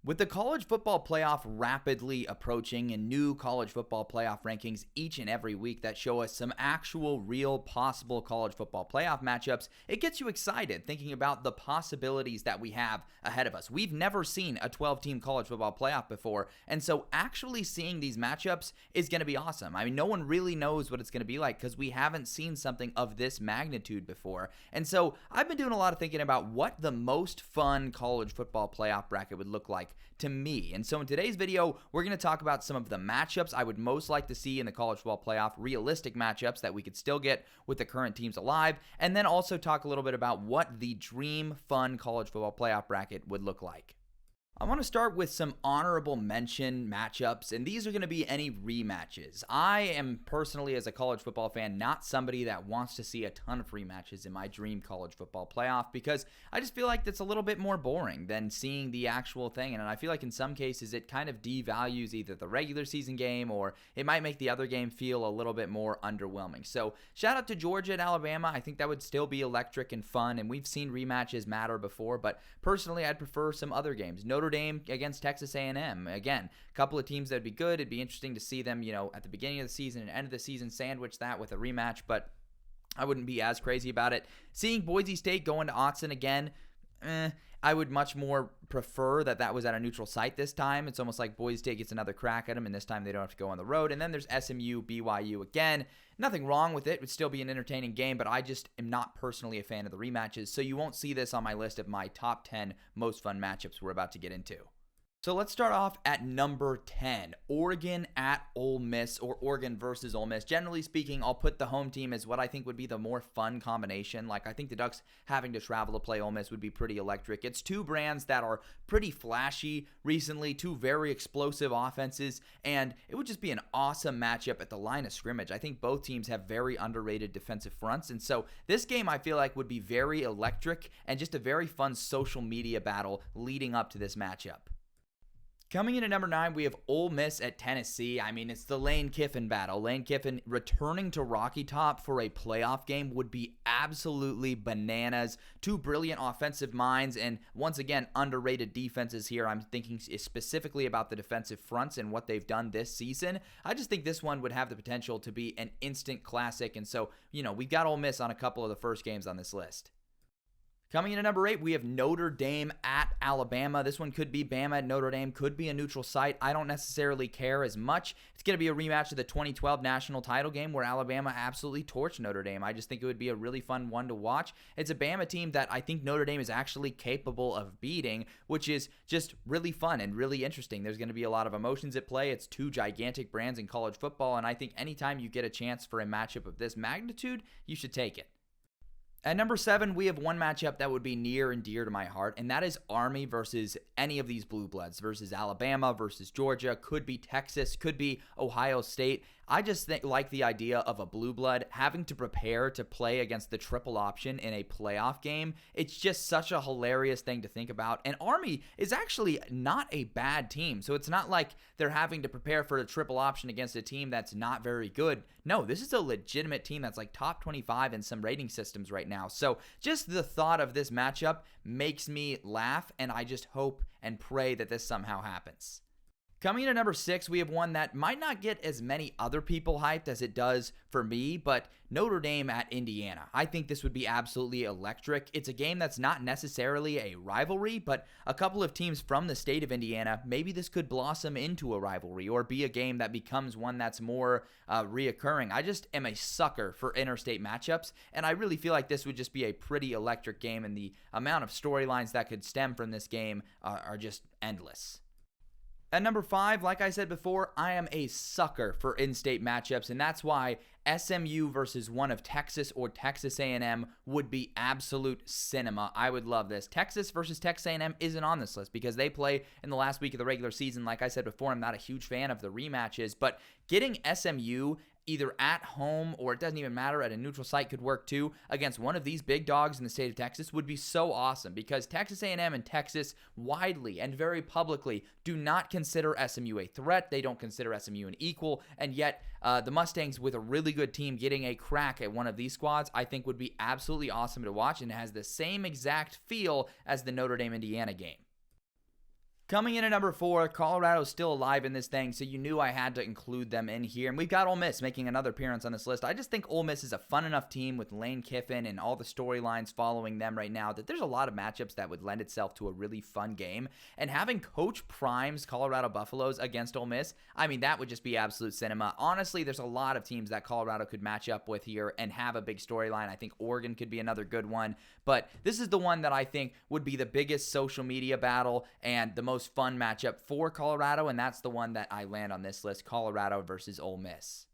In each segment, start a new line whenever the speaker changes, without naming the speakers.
With the college football playoff rapidly approaching and new college football playoff rankings each and every week that show us some actual real possible college football playoff matchups, it gets you excited thinking about the possibilities that we have ahead of us. We've never seen a 12-team college football playoff before, and so actually seeing these matchups is going to be awesome. I mean, no one really knows what it's going to be like because we haven't seen something of this magnitude before. And so I've been doing a lot of thinking about what the most fun college football playoff bracket would look like to me. And so in today's video, we're going to talk about some of the matchups I would most like to see in the college football playoff, realistic matchups that we could still get with the current teams alive, and then also talk a little bit about what the dream fun college football playoff bracket would look like. I want to start with some honorable mention matchups, and these are going to be any rematches. I am personally, as a college football fan, not somebody that wants to see a ton of rematches in my dream college football playoff because I just feel like that's a little bit more boring than seeing the actual thing, and I feel like in some cases it kind of devalues either the regular season game or it might make the other game feel a little bit more underwhelming. So shout out to Georgia and Alabama. I think that would still be electric and fun, and we've seen rematches matter before, but personally I'd prefer some other games. Notre Dame against Texas A&M. Again, a couple of teams that would be good. It'd be interesting to see them, at the beginning of the season and end of the season sandwich that with a rematch, but I wouldn't be as crazy about it. Seeing Boise State going to Autzen again, I would much more prefer that was at a neutral site this time. It's almost like Boise State gets another crack at them, and this time they don't have to go on the road. And then there's SMU, BYU again. Nothing wrong with it. It would still be an entertaining game, but I just am not personally a fan of the rematches, so you won't see this on my list of my top 10 most fun matchups we're about to get into. So let's start off at number 10, Oregon at Ole Miss, or Oregon versus Ole Miss. Generally speaking, I'll put the home team as what I think would be the more fun combination. Like, I think the Ducks having to travel to play Ole Miss would be pretty electric. It's two brands that are pretty flashy recently, two very explosive offenses, and it would just be an awesome matchup at the line of scrimmage. I think both teams have very underrated defensive fronts, and so this game I feel like would be very electric and just a very fun social media battle leading up to this matchup. Coming in at number 9, we have Ole Miss at Tennessee. I mean, it's the Lane Kiffin battle. Lane Kiffin returning to Rocky Top for a playoff game would be absolutely bananas. Two brilliant offensive minds and, once again, underrated defenses here. I'm thinking specifically about the defensive fronts and what they've done this season. I just think this one would have the potential to be an instant classic. And so, we've got Ole Miss on a couple of the first games on this list. Coming in at number 8, we have Notre Dame at Alabama. This one could be Bama at Notre Dame, could be a neutral site. I don't necessarily care as much. It's going to be a rematch of the 2012 national title game where Alabama absolutely torched Notre Dame. I just think it would be a really fun one to watch. It's a Bama team that I think Notre Dame is actually capable of beating, which is just really fun and really interesting. There's going to be a lot of emotions at play. It's two gigantic brands in college football, and I think anytime you get a chance for a matchup of this magnitude, you should take it. At number 7, we have one matchup that would be near and dear to my heart, and that is Army versus any of these blue bloods, versus Alabama, versus Georgia, could be Texas, could be Ohio State. I just like the idea of a blue blood having to prepare to play against the triple option in a playoff game. It's just such a hilarious thing to think about. And Army is actually not a bad team. So it's not like they're having to prepare for the triple option against a team that's not very good. No, this is a legitimate team that's like top 25 in some rating systems right now. So just the thought of this matchup makes me laugh, and I just hope and pray that this somehow happens. Coming in at number 6, we have one that might not get as many other people hyped as it does for me, but Notre Dame at Indiana. I think this would be absolutely electric. It's a game that's not necessarily a rivalry, but a couple of teams from the state of Indiana, maybe this could blossom into a rivalry or be a game that becomes one that's more reoccurring. I just am a sucker for interstate matchups, and I really feel like this would just be a pretty electric game, and the amount of storylines that could stem from this game are just endless. At number 5, like I said before, I am a sucker for in-state matchups, and that's why SMU versus one of Texas or Texas A&M would be absolute cinema. I would love this. Texas versus Texas A&M isn't on this list because they play in the last week of the regular season. Like I said before, I'm not a huge fan of the rematches, but getting SMU either at home or it doesn't even matter, at a neutral site could work too, against one of these big dogs in the state of Texas would be so awesome because Texas A&M and Texas widely and very publicly do not consider SMU a threat. They don't consider SMU an equal, and yet the Mustangs with a really good team getting a crack at one of these squads I think would be absolutely awesome to watch, and it has the same exact feel as the Notre Dame-Indiana game. Coming in at number 4, Colorado's still alive in this thing, so you knew I had to include them in here. And we've got Ole Miss making another appearance on this list. I just think Ole Miss is a fun enough team with Lane Kiffin and all the storylines following them right now that there's a lot of matchups that would lend itself to a really fun game. And having Coach Prime's Colorado Buffaloes against Ole Miss, I mean, that would just be absolute cinema. Honestly, there's a lot of teams that Colorado could match up with here and have a big storyline. I think Oregon could be another good one. But this is the one that I think would be the biggest social media battle and the most fun matchup for Colorado, and that's the one that I land on this list, Colorado versus Ole Miss.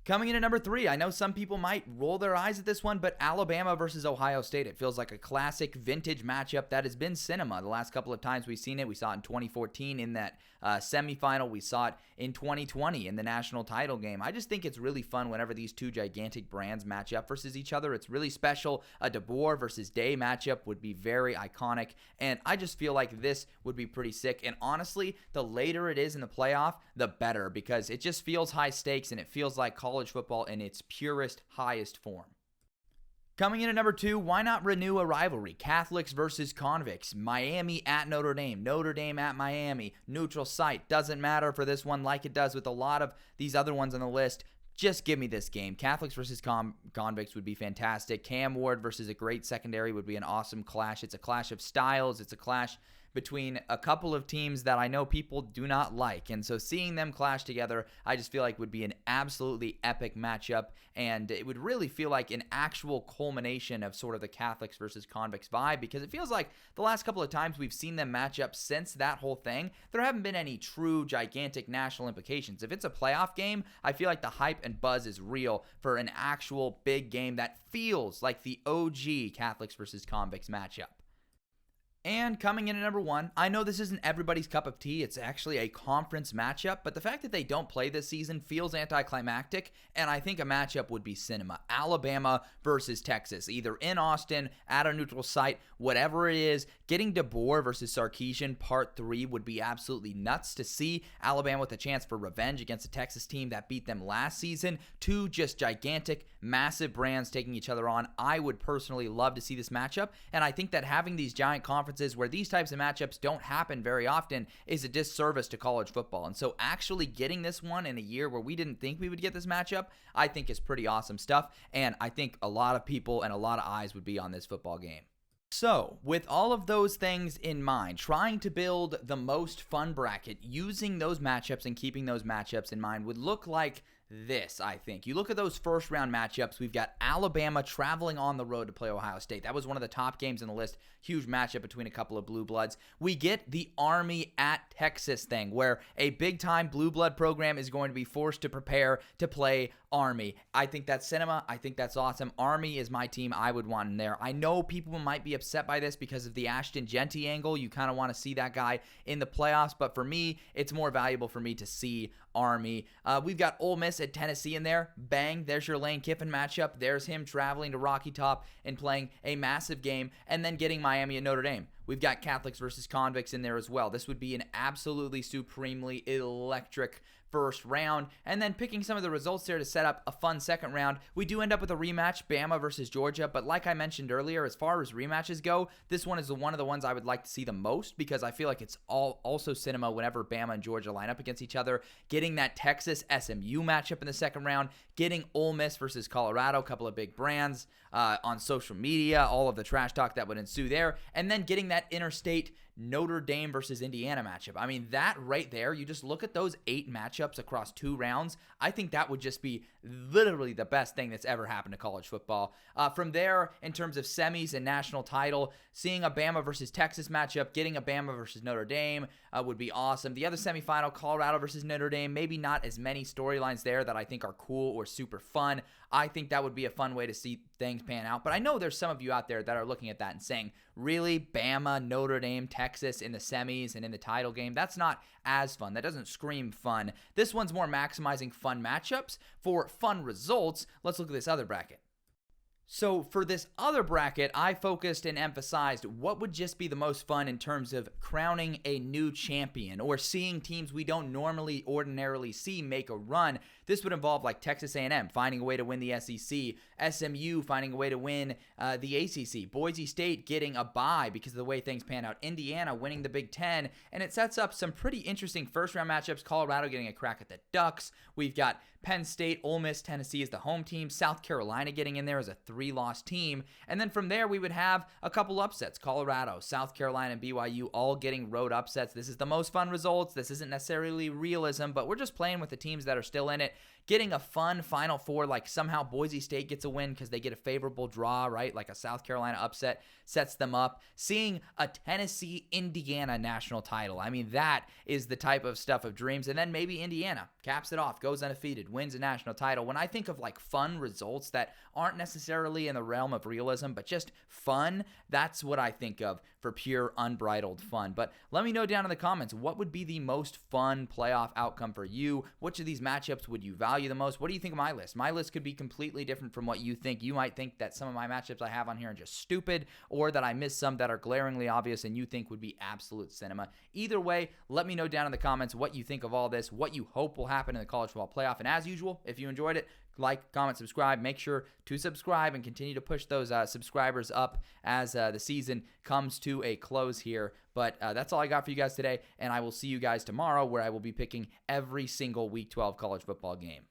Coming in at number 3, I know some people might roll their eyes at this one, but Alabama versus Ohio State. It feels like a classic vintage matchup that has been cinema. The last couple of times we've seen it, we saw it in 2014 in that semifinal. We saw it in 2020 in the national title game. I just think it's really fun whenever these two gigantic brands match up versus each other. It's really special. A DeBoer versus Day matchup would be very iconic, and I just feel like this would be pretty sick. And honestly, the later it is in the playoff, the better, because it just feels high stakes and it feels like college football in its purest, highest form. Coming in at number 2, why not renew a rivalry? Catholics versus convicts. Miami at Notre Dame. Notre Dame at Miami. Neutral site. Doesn't matter for this one like it does with a lot of these other ones on the list. Just give me this game. Catholics versus convicts would be fantastic. Cam Ward versus a great secondary would be an awesome clash. It's a clash of styles. It's a clash between a couple of teams that I know people do not like. And so seeing them clash together, I just feel like would be an absolutely epic matchup. And it would really feel like an actual culmination of sort of the Catholics versus convicts vibe, because it feels like the last couple of times we've seen them match up since that whole thing, there haven't been any true gigantic national implications. If it's a playoff game, I feel like the hype and buzz is real for an actual big game that feels like the OG Catholics versus convicts matchup. And coming in at number 1, I know this isn't everybody's cup of tea. It's actually a conference matchup, but the fact that they don't play this season feels anticlimactic, and I think a matchup would be cinema. Alabama versus Texas, either in Austin, at a neutral site, whatever it is. Getting DeBoer versus Sarkisian Part 3 would be absolutely nuts to see. Alabama with a chance for revenge against a Texas team that beat them last season. Two just gigantic, massive brands taking each other on. I would personally love to see this matchup, and I think that having these giant conferences where these types of matchups don't happen very often is a disservice to college football. And so actually getting this one in a year where we didn't think we would get this matchup, I think is pretty awesome stuff. And I think a lot of people and a lot of eyes would be on this football game. So, with all of those things in mind, trying to build the most fun bracket using those matchups and keeping those matchups in mind would look like this, I think. You look at those first round matchups, we've got Alabama traveling on the road to play Ohio State. That was one of the top games in the list. Huge matchup between a couple of blue bloods. We get the Army at Texas thing, where a big time blue blood program is going to be forced to prepare to play Army. I think that's cinema. I think that's awesome. Army is my team I would want in there. I know people might be upset by this because of the Ashton Genty angle. You kind of want to see that guy in the playoffs, but for me, it's more valuable for me to see Army. We've got Ole Miss at Tennessee in there. Bang, there's your Lane Kiffin matchup. There's him traveling to Rocky Top and playing a massive game, and then getting Miami and Notre Dame. We've got Catholics versus convicts in there as well. This would be an absolutely supremely electric first round, and then picking some of the results there to set up a fun second round. We do end up with a rematch, Bama versus Georgia, but like I mentioned earlier, as far as rematches go, this one is one of the ones I would like to see the most, because I feel like it's also cinema whenever Bama and Georgia line up against each other. Getting that Texas SMU matchup in the second round, getting Ole Miss versus Colorado, a couple of big brands on social media, all of the trash talk that would ensue there, and then getting that interstate Notre Dame versus Indiana matchup. I mean, that right there, you just look at those 8 matchups across 2 rounds. I think that would just be literally the best thing that's ever happened to college football. From there, in terms of semis and national title, seeing a Bama versus Texas matchup, getting a Bama versus Notre Dame would be awesome. The other semifinal, Colorado versus Notre Dame, maybe not as many storylines there that I think are cool or super fun. I think that would be a fun way to see things pan out. But I know there's some of you out there that are looking at that and saying, really, Bama, Notre Dame, Texas in the semis and in the title game? That's not as fun. That doesn't scream fun. This one's more maximizing fun matchups for fun results. Let's look at this other bracket. So for this other bracket, I focused and emphasized what would just be the most fun in terms of crowning a new champion or seeing teams we don't normally ordinarily see make a run. This would involve like Texas A&M finding a way to win the SEC, SMU finding a way to win the ACC, Boise State getting a bye because of the way things pan out, Indiana winning the Big Ten, and it sets up some pretty interesting first-round matchups. Colorado getting a crack at the Ducks. We've got Penn State, Ole Miss, Tennessee as the home team, South Carolina getting in there as a 3-loss team, and then from there we would have a couple upsets. Colorado, South Carolina, and BYU all getting road upsets. This is the most fun results. This isn't necessarily realism, but we're just playing with the teams that are still in it. Getting a fun Final Four, like somehow Boise State gets a win because they get a favorable draw, right? Like a South Carolina upset sets them up. Seeing a Tennessee-Indiana national title. I mean, that is the type of stuff of dreams. And then maybe Indiana caps it off, goes undefeated, wins a national title. When I think of like fun results that aren't necessarily in the realm of realism, but just fun, that's what I think of for pure unbridled fun. But let me know down in the comments, what would be the most fun playoff outcome for you? Which of these matchups would you value the most? What do you think of my list? My list could be completely different from what you think. You might think that some of my matchups I have on here are just stupid, or that I missed some that are glaringly obvious and you think would be absolute cinema. Either way, let me know down in the comments what you think of all this, what you hope will happen in the college football playoff. And as usual, if you enjoyed it, like, comment, subscribe. Make sure to subscribe and continue to push those subscribers up as the season comes to a close here. But that's all I got for you guys today, and I will see you guys tomorrow where I will be picking every single Week 12 college football game.